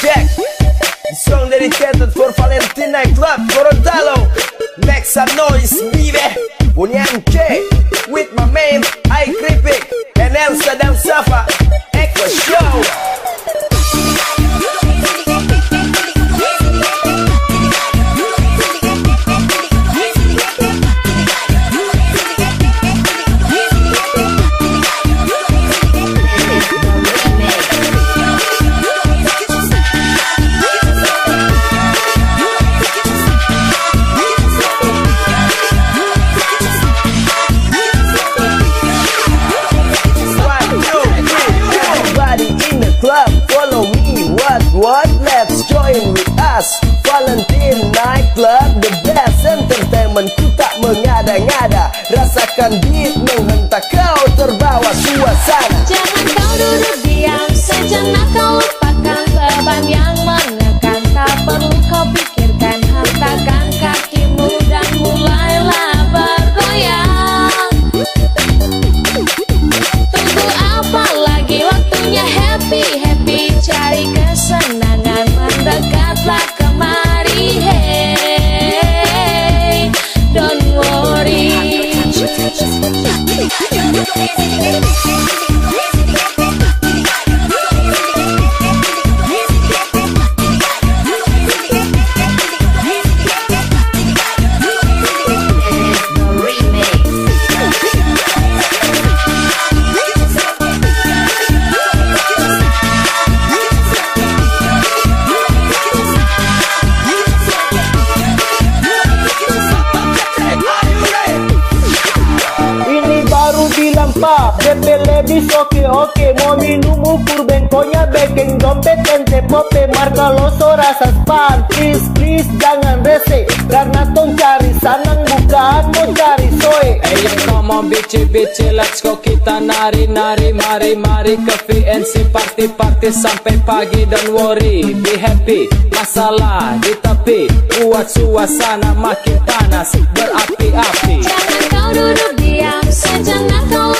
check. The song dedicated for Valentina Club Gorontalo. Make some noise, baby. Bunyanche with my man I Kripik and Elsa dan Safa. Echo Show. Club, follow me, what, let's join with us. Valentine Night Club, the best entertainment, ku tak mengada-ngada. Rasakan beat menghentak kau terbawa suasana. Jangan kau duduk diam, sejenak kau lupakan beban yang menekan. Tak perlu kau pikirkan, hentakan kakimu dan mulailah bergoyang. Tunggu apa lagi, waktunya happy, cari kesenangan, mendekatlah kemari, hey, don't worry. DP lebih oke, mau minum ukur bengkonya baking dompet ente pope marka loso rasa span. Please jangan rese, karena tong cari sanang bukan mau cari soe. Hey come on bici let's go, kita nari mari ke VNC party sampai pagi, don't worry, be happy. Masalah di tepi, buat suasana makin panas berapi-api. Jangan kau duduk diam, sejenak kau